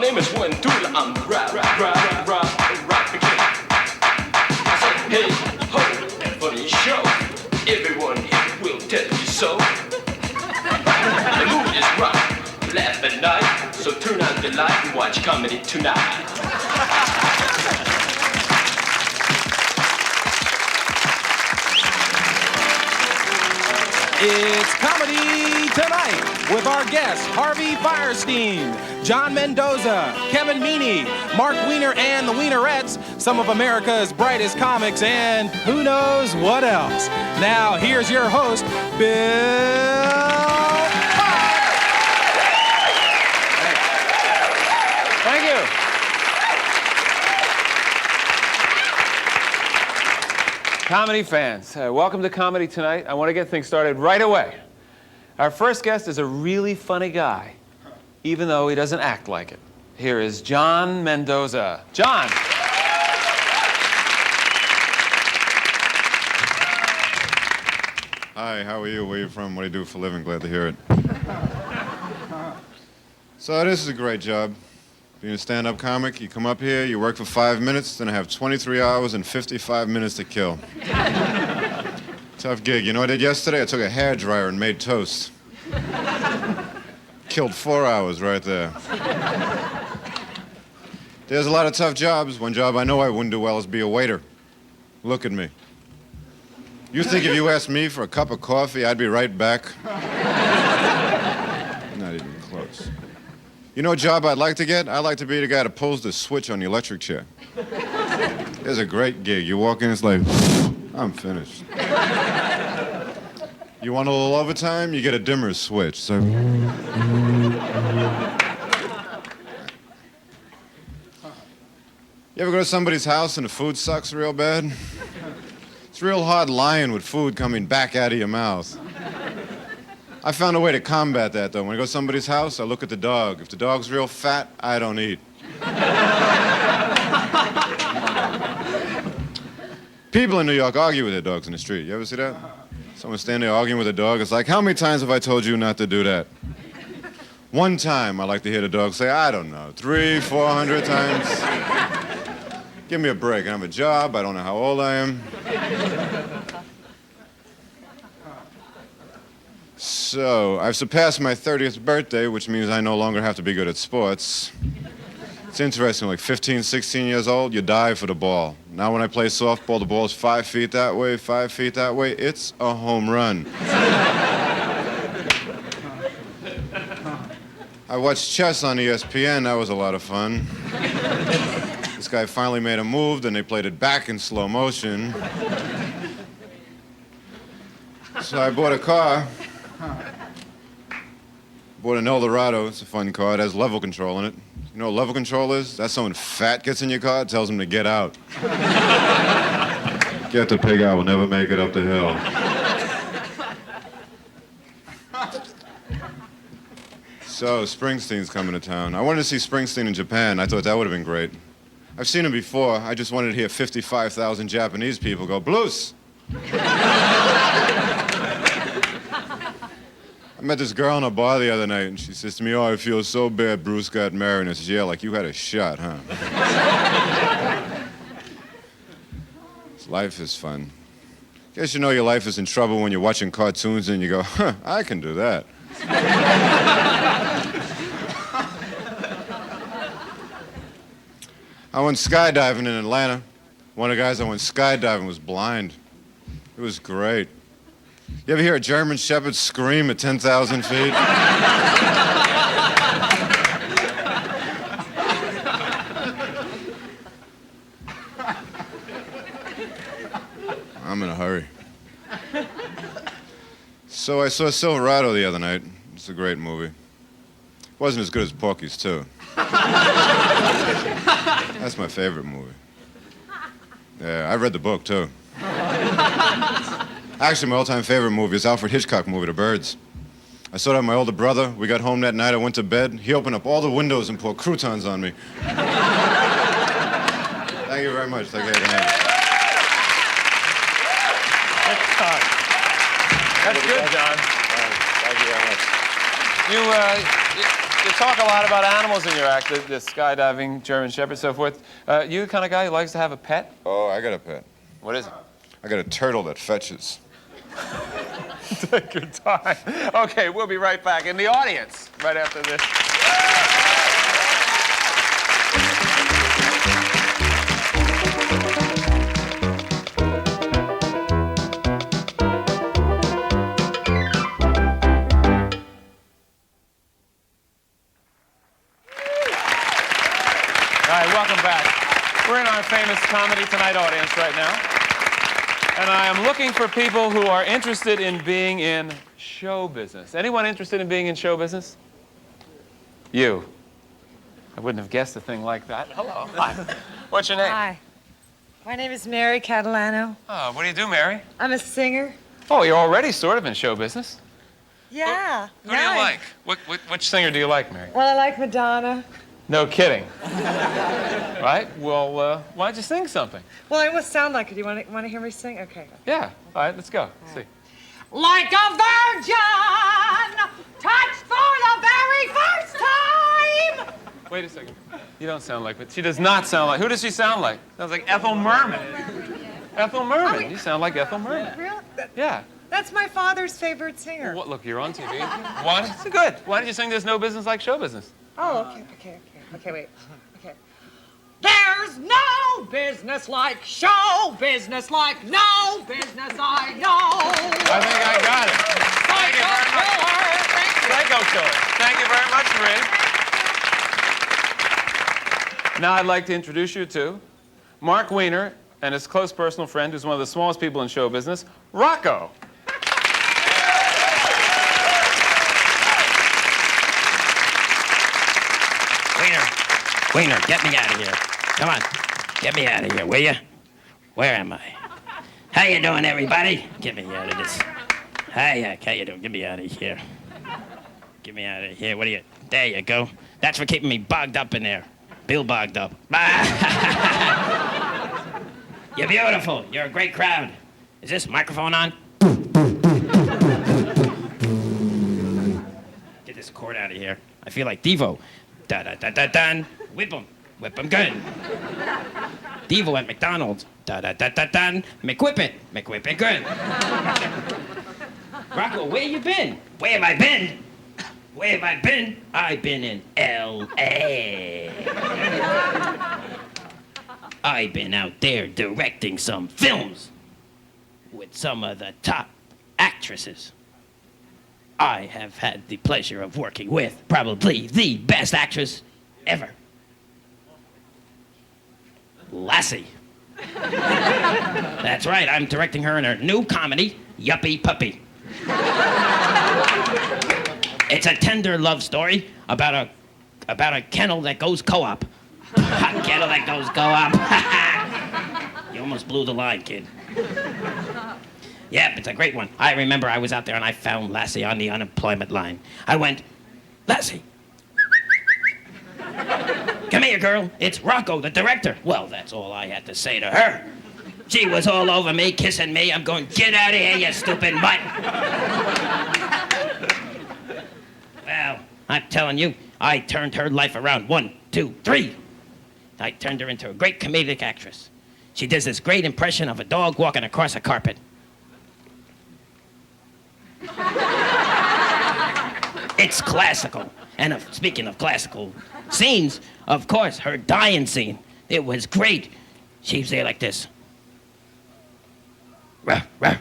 name is Mendoza. I'm the rap again. I said, hey, ho, and for the show, everyone here will tell you so. The mood is right, laugh at night, so turn on the light and watch comedy tonight. It's Comedy Tonight with our guests, Harvey Fierstein, John Mendoza, Kevin Meaney, Marc Weiner and the Weinerettes, some of America's brightest comics, and who knows what else. Now, here's your host, BillBoggs. Thank you. Comedy fans, welcome to Comedy Tonight. I want to get things started right away. Our first guest is a really funny guy, even though he doesn't act like it. Here is John Mendoza. John. Hi, how are you? Where are you from? What do you do for a living? Glad to hear it. So this is a great job. Being a stand-up comic, you come up here, you work for 5 minutes, then I have 23 hours and 55 minutes to kill. Tough gig. You know what I did yesterday? I took a hairdryer and made toast. Killed 4 hours right there. There's a lot of tough jobs. One job I know I wouldn't do well is be a waiter. Look at me. You think if you asked me for a cup of coffee, I'd be right back? Not even close. You know a job I'd like to get? I'd like to be the guy that pulls the switch on the electric chair. It's a great gig. You walk in, it's like, I'm finished. You want a little overtime? You get a dimmer switch. So... You ever go to somebody's house and the food sucks real bad? It's real hard lying with food coming back out of your mouth. I found a way to combat that, though. When I go to somebody's house, I look at the dog. If the dog's real fat, I don't eat. People in New York argue with their dogs in the street. You ever see that? Someone standing there arguing with a dog. It's like, how many times have I told you not to do that? One time, I like to hear the dog say, I don't know, 300, 400 times. Give me a break. I have a job. I don't know how old I am. So, I've surpassed my 30th birthday, which means I no longer have to be good at sports. It's interesting, like 15, 16 years old, you dive for the ball. Now when I play softball, the ball's 5 feet that way, 5 feet that way. It's a home run. I watched chess on ESPN. That was a lot of fun. This guy finally made a move, then they played it back in slow motion. So I bought a car. Bought an Eldorado. It's a fun car. It has level control in it. You know what level control is? That's someone fat gets in your car, tells them to get out. Get the pig out. We'll never make it up the hill. So, Springsteen's coming to town. I wanted to see Springsteen in Japan. I thought that would have been great. I've seen him before. I just wanted to hear 55,000 Japanese people go, blues! I met this girl in a bar the other night, and she says to me, oh, I feel so bad Bruce got married. And I says, yeah, like you had a shot, huh? Life is fun. Guess you know your life is in trouble when you're watching cartoons and you go, huh, I can do that. I went skydiving in Atlanta. One of the guys I went skydiving was blind. It was great. You ever hear a German Shepherd scream at 10,000 feet? I'm in a hurry. So I saw Silverado the other night. It's a great movie. It wasn't as good as Porky's, too. That's my favorite movie. Yeah, I read the book, too. Actually, my all-time favorite movie is Alfred Hitchcock movie, The Birds. I saw that with my older brother. We got home that night. I went to bed. He opened up all the windows and poured croutons on me. Thank you very much. Thank you. That's good, John. Thank you very much. You talk a lot about animals in your act, the skydiving, German Shepherd, so forth. You the kind of guy who likes to have a pet? Oh, I got a pet. What is it? I got a turtle that fetches. Take your time. Okay, we'll be right back in the audience right after this. All right, welcome back. We're in our famous Comedy Tonight audience right now. And I am looking for people who are interested in being in show business. Anyone interested in being in show business? You. I wouldn't have guessed a thing like that. Hello. Hi. What's your name? Hi. My name is Mary Catalano. Oh, what do you do, Mary? I'm a singer. Oh, you're already sort of in show business. Yeah. Who do you like? Which singer do you like, Mary? Well, I like Madonna. No kidding. Right? Well, why don't you sing something? Well, I almost sound like it. Do you want to hear me sing? Okay. Yeah. All right, let's go. Let's see. Like a virgin, touched for the very first time. Wait a second. You don't sound like it. She does not sound like. Who does she sound like? Sounds like Ethel Merman. Ethel Merman. You sound like Ethel Merman. Really? Yeah. That's my father's favorite singer. What? Look, you're on TV. Why? It's good. Why don't you sing "There's No Business Like Show Business"? Oh, okay, wait. Okay. There's no business like show business like no business I know. I think I got it. Thank you very much. Psycho Killer. Thank you very much, Marie. Now I'd like to introduce you to Marc Weiner and his close personal friend, who's one of the smallest people in show business, Rocco. Weiner, get me out of here. Come on, get me out of here, will you? Where am I? How you doing, everybody? Get me out of this. Hi, how you doing? Get me out of here. Get me out of here. What are you? There you go. That's for keeping me bogged up in there. Bill bogged up. You're beautiful. You're a great crowd. Is this microphone on? Get this cord out of here. I feel like Devo. Da-da-da-da-dun. Whip 'em good. Devo at McDonald's. Da-da-da-da-dun. McWhip it good. Rocco, where you been? Where have I been? Where have I been? I've been in L.A. I've been out there directing some films with some of the top actresses. I have had the pleasure of working with probably the best actress ever. Lassie. That's right, I'm directing her in her new comedy, Yuppie Puppy. It's a tender love story about a kennel that goes co-op. A kennel that goes co-op. You almost blew the line, kid. Yep, it's a great one. I remember I was out there and I found Lassie on the unemployment line. I went, Lassie. Come here, girl. It's Rocco, the director. Well, that's all I had to say to her. She was all over me, kissing me. I'm going, get out of here, you stupid mutt. Well, I'm telling you, I turned her life around. 1, 2, 3. I turned her into a great comedic actress. She does this great impression of a dog walking across a carpet. It's classical. And speaking of classical scenes, of course, her dying scene. It was great. She was there like this. Ruh, ruh.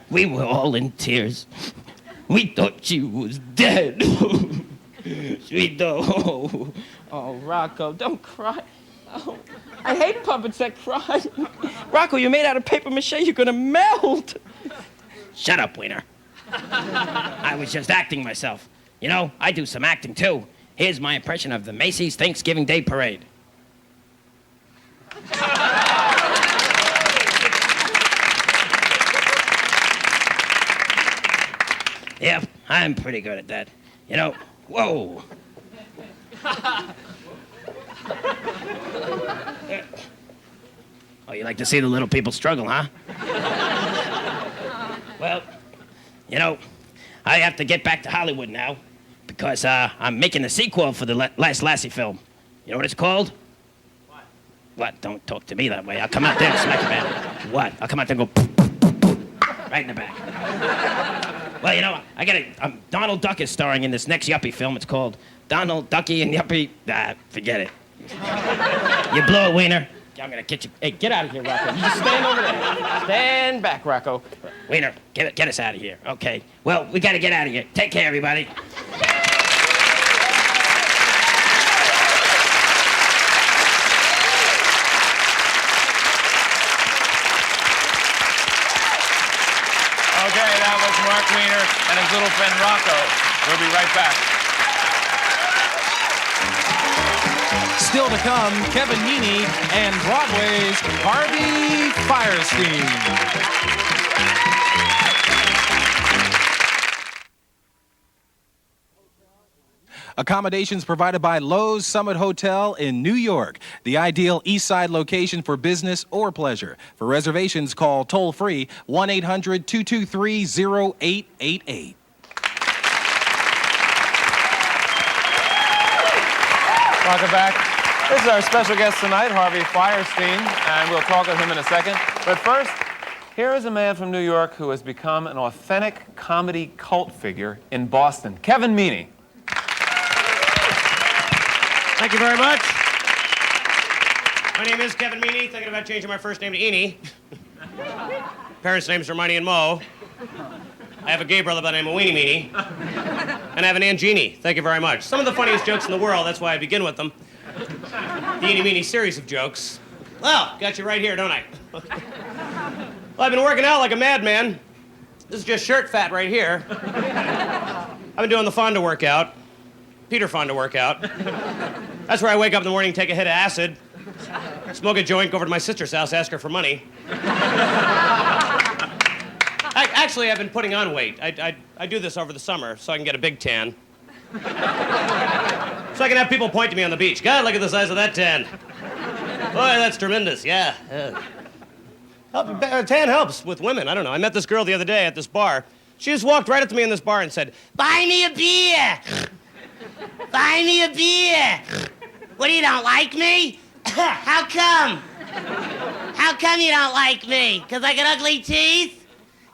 We were all in tears. We thought she was dead. We thought, oh, Rocco, don't cry. Oh, I hate puppets that cry. Rocco, you're made out of paper mache. You're gonna melt. Shut up, Weiner. I was just acting myself. You know, I do some acting too. Here's my impression of the Macy's Thanksgiving Day Parade. Yep, I'm pretty good at that. You know, whoa. Oh, you like to see the little people struggle, huh? Well, you know, I have to get back to Hollywood now because I'm making a sequel for the last Lassie film. You know what it's called? What? Don't talk to me that way. I'll come out there and smack your man. What? I'll come out there and go right in the back. Well, you know, Donald Duck is starring in this next yuppie film. It's called Donald Ducky and Yuppie. Forget it. You blow it, Weiner. I'm gonna get you. Hey, get out of here, Rocco. You just stand over there. Stand back, Rocco. Weiner, get us out of here. Okay. Well, we gotta get out of here. Take care, everybody. Okay, that was Marc Weiner and his little friend Rocco. We'll be right back. Still to come, Kevin Meaney and Broadway's Harvey Fierstein. Accommodations provided by Lowe's Summit Hotel in New York, the ideal East Side location for business or pleasure. For reservations, call toll-free 1-800-223-0888. Welcome back. This is our special guest tonight, Harvey Fierstein, and we'll talk with him in a second. But first, here is a man from New York who has become an authentic comedy cult figure in Boston, Kevin Meaney. Thank you very much. My name is Kevin Meaney, thinking about changing my first name to Eaney. Parents' names are Marty and Mo. I have a gay brother by the name of Weenie Meaney. And I have an Aunt Jeannie. Thank you very much. Some of the funniest jokes in the world, that's why I begin with them. The Eenie Meaney series of jokes. Well, got you right here, don't I? Well, I've been working out like a madman. This is just shirt fat right here. I've been doing the Fonda workout. Peter Fonda workout. That's where I wake up in the morning, take a hit of acid, smoke a joint, go over to my sister's house, ask her for money. Actually, I've been putting on weight. I do this over the summer so I can get a big tan. So I can have people point to me on the beach. God, look at the size of that tan. Boy, that's tremendous, yeah. Tan helps with women, I don't know. I met this girl the other day at this bar. She just walked right up to me in this bar and said, "Buy me a beer! Buy me a beer! What, you don't like me? How come? How come you don't like me? Because I got ugly teeth?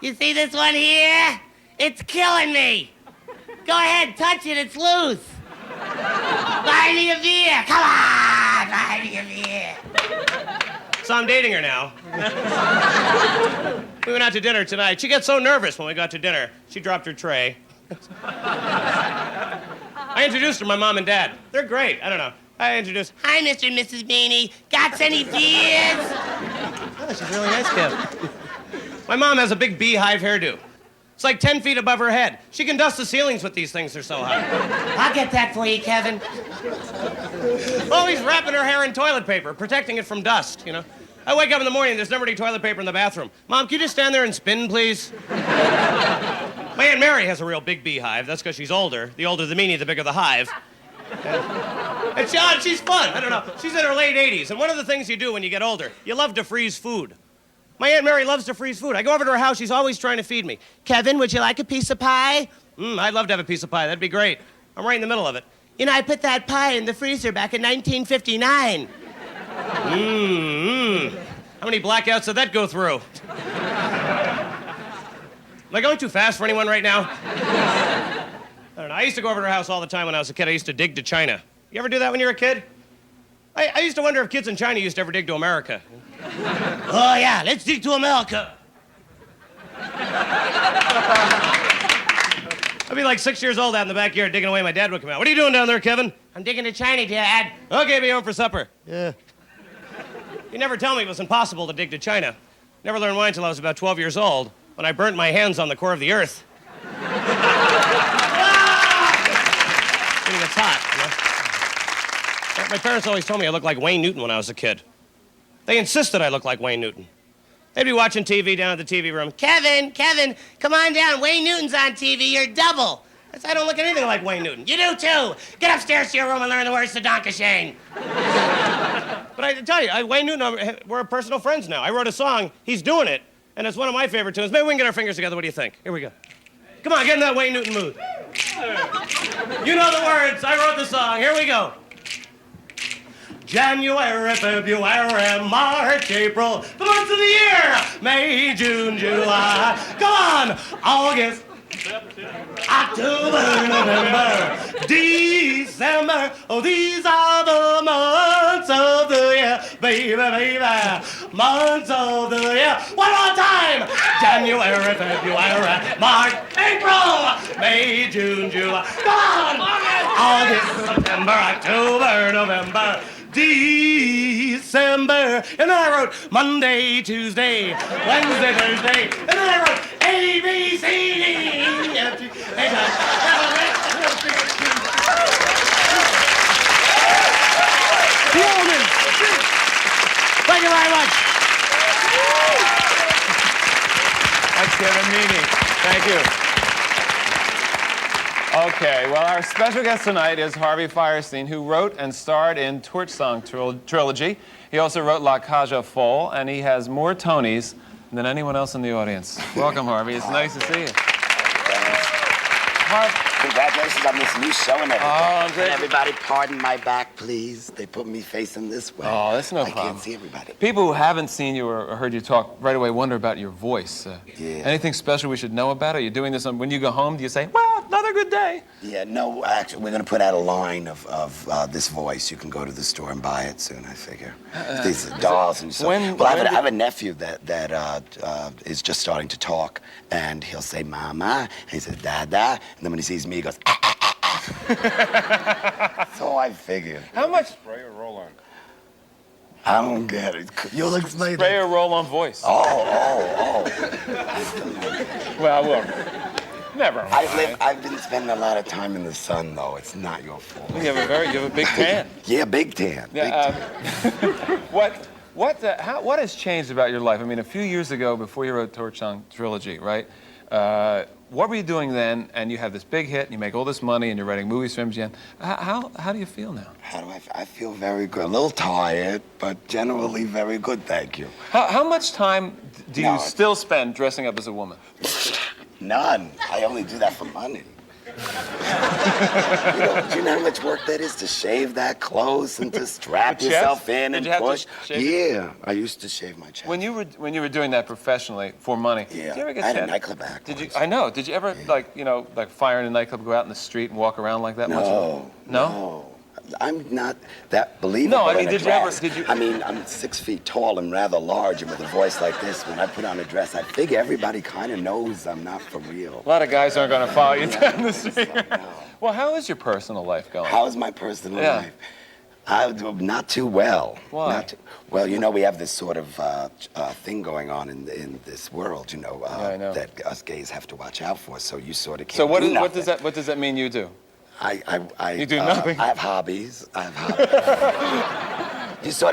You see this one here? It's killing me. Go ahead, touch it, it's loose. Buy me a beer, come on, buy me a beer." So I'm dating her now. We went out to dinner tonight. She got so nervous when we got to dinner. She dropped her tray. I introduced her to my mom and dad. They're great, I don't know. I introduced, "Hi, Mr. and Mrs. Meaney. Got any beers?" Oh, she's really nice, Kev. My mom has a big beehive hairdo. It's like 10 feet above her head. She can dust the ceilings with these things, they're so high. "I'll get that for you, Kevin." Always wrapping her hair in toilet paper, protecting it from dust, you know. I wake up in the morning, there's never any toilet paper in the bathroom. "Mom, can you just stand there and spin, please?" My Aunt Mary has a real big beehive. That's because she's older. The older the meanie, the bigger the hive. And she's fun. I don't know. She's in her late 80s. And one of the things you do when you get older, you love to freeze food. My Aunt Mary loves to freeze food. I go over to her house. She's always trying to feed me. "Kevin, would you like a piece of pie?" "I'd love to have a piece of pie. That'd be great. I'm right in the middle of it." "You know, I put that pie in the freezer back in 1959. How many blackouts did that go through? Am I going too fast for anyone right now? I don't know. I used to go over to her house all the time when I was a kid. I used to dig to China. You ever do that when you were a kid? I used to wonder if kids in China used to ever dig to America. "Oh, yeah, let's dig to America." I'd be like 6 years old out in the backyard digging away. My dad would come out. "What are you doing down there, Kevin?" "I'm digging to China, Dad." "Okay, be home for supper." "Yeah." You never tell me it was impossible to dig to China. Never learned why until I was about 12 years old, when I burnt my hands on the core of the earth. I mean, it's hot, you know? My parents always told me I looked like Wayne Newton when I was a kid. They insisted I look like Wayne Newton. They'd be watching TV down at the TV room. Kevin, come on down. Wayne Newton's on TV. You're double." I said, "I don't look anything like Wayne Newton." "You do too. Get upstairs to your room and learn the words to Donkashane." But I tell you, Wayne Newton, we're personal friends now. I wrote a song, he's doing it, and it's one of my favorite tunes. Maybe we can get our fingers together. What do you think? Here we go. Come on, get in that Wayne Newton mood. You know the words. I wrote the song. Here we go. January, February, March, April, the months of the year. May, June, July. Come on. August, October, November, December. Oh, these are the months of the year. Baby, baby. Months of the year. One more time. January, February, March, April, May, June, July. Come on. August, September, October, November, December. And then I wrote Monday, Tuesday, Wednesday, Thursday. And then I wrote A, B, C, D, E, F, G, H, I. Thank you very much. That's Kevin Meaney. Thank you. Okay, well, our special guest tonight is Harvey Fierstein, who wrote and starred in Torch Song Trilogy. He also wrote La Cage aux Folles, and he has more Tonys than anyone else in the audience. Welcome, Harvey. It's nice to see you. Congratulations on this new show and everything. Oh, great. And everybody, pardon my back, please. They put me facing this way. Oh, that's no problem. I can't see everybody. People who haven't seen you or heard you talk right away wonder about your voice. Yeah. Anything special we should know about? Are you doing this when you go home? Do you say, well, another good day? Yeah, no, actually, we're going to put out a line of this voice. You can go to the store and buy it soon, I figure. These dolls and so. I have a nephew that is just starting to talk, and he'll say, Mama, and he says, Dada, and then when he sees me, he goes, ah, ah, ah, ah. So I figured. How much? Spray or roll on? I don't get it. You'll explain Spray it. or roll on voice? Oh. Well, look. Never mind. I've been spending a lot of time in the sun, though. It's not your fault. You have a big tan. Yeah, big tan. Yeah, what has changed about your life? I mean, a few years ago, before you wrote Torch Song Trilogy, right? What were you doing then? And you have this big hit, and you make all this money, and you're writing movies, films again. How do you feel now? How do I feel very good. A little tired, but generally very good, thank you. How much time do you still spend dressing up as a woman? None. I only do that for money. Do you know how much work that is to shave that close and to strap yourself in and push? Yeah, I used to shave my chest. When you were doing that professionally for money, yeah, did you ever get I had a nightclub act. I know. Did you ever like fire in a nightclub, go out in the street and walk around like that much? No. I'm not that believable. No, I mean, I mean, I'm 6 feet tall and rather large, and with a voice like this, when I put on a dress, I figure everybody kind of knows I'm not for real. A lot of guys aren't going to follow you down the street. No. Well, how is your personal life going? How is my personal life? Not too well. Why? Well, you know, we have this sort of thing going on in this world, you know, I know, that us gays have to watch out for. So you sort of can't. So what does that mean you do? You do nothing. I have hobbies.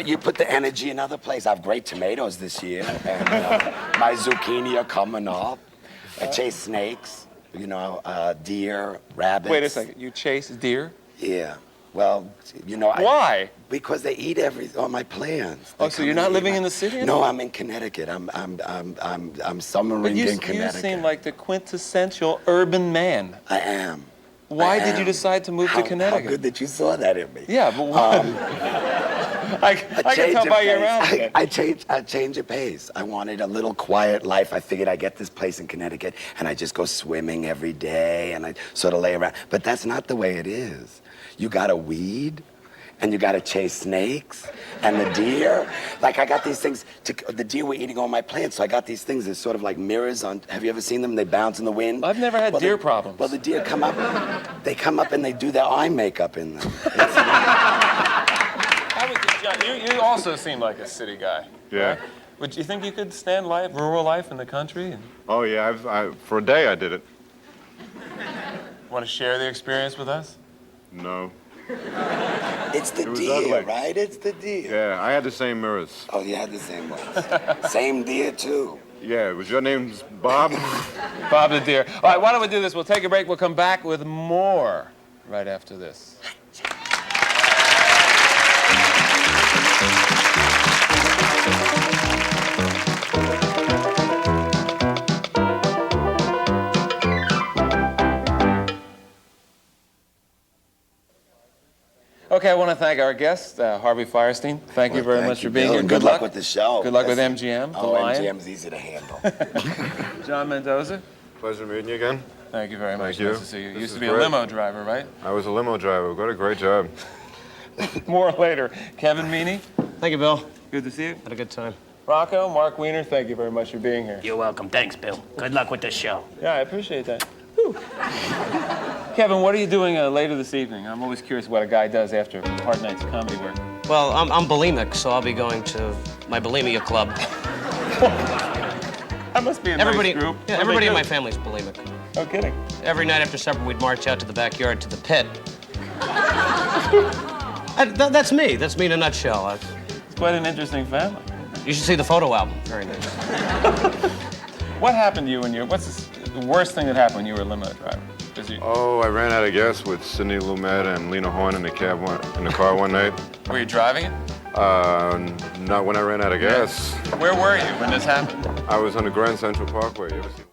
You put the energy in other places. I have great tomatoes this year, and my zucchini are coming up. I chase snakes, you know, deer, rabbits. Wait a second. You chase deer? Yeah. Well, you know. Why? Because they eat all my plants. Oh, so you're not living in the city anymore? No, I'm in Connecticut. I'm summering in Connecticut. You seem like the quintessential urban man. I am. Why did you decide to move to Connecticut? How good that you saw that in me. Yeah, but I can tell by your round. I change of pace. I wanted a little quiet life. I figured I'd get this place in Connecticut, and I just go swimming every day, and I sort of lay around. But that's not the way it is. You gotta weed, and you gotta chase snakes, and the deer. Like, I got these things, the deer were eating all my plants, so I got these things that sort of like mirrors on, have you ever seen them? They bounce in the wind. I've never had deer problems. Well, the deer come up and they do their eye makeup in them. You also seem like a city guy. Yeah. Right? Would you think you could stand rural life in the country? Oh, yeah, for a day I did it. Want to share the experience with us? No. It's the deer, ugly. right? It's the deer. Yeah, I had the same mirrors. Oh, you had the same ones. Same deer, too. Yeah, was your name Bob? Bob the deer. All right, why don't we do this? We'll take a break. We'll come back with more right after this. Okay, I want to thank our guest, Harvey Fierstein. Thank you very much for being here. Good luck with the show. Good luck with MGM, the Oh, Lion. MGM's easy to handle. John Mendoza. Pleasure meeting you again. Thank you very much. Thank you. Nice to see you. You This used to is be a great. limo driver, right? I was a limo driver. Got a great job. More later. Kevin Meaney. Thank you, Bill. Good to see you. Had a good time. Rocco, Marc Weiner, thank you very much for being here. You're welcome. Thanks, Bill. Good luck with the show. Yeah, I appreciate that. Whew. Kevin, what are you doing later this evening? I'm always curious what a guy does after a hard night's comedy work. Well, I'm bulimic, so I'll be going to my bulimia club. That must be a Everybody, nice group. yeah, What do everybody they in do? my family's bulimic. No kidding. Every night after supper, we'd march out to the backyard to the pit. That's me. That's me in a nutshell. It's quite an interesting family. You should see the photo album. Very nice. What happened to you when what's the worst thing that happened when you were a limo driver? Oh, I ran out of gas with Sidney Lumet and Lena Horne in the car one night. Were you driving it? Not when I ran out of gas. Where were you when this happened? I was on the Grand Central Parkway. You ever see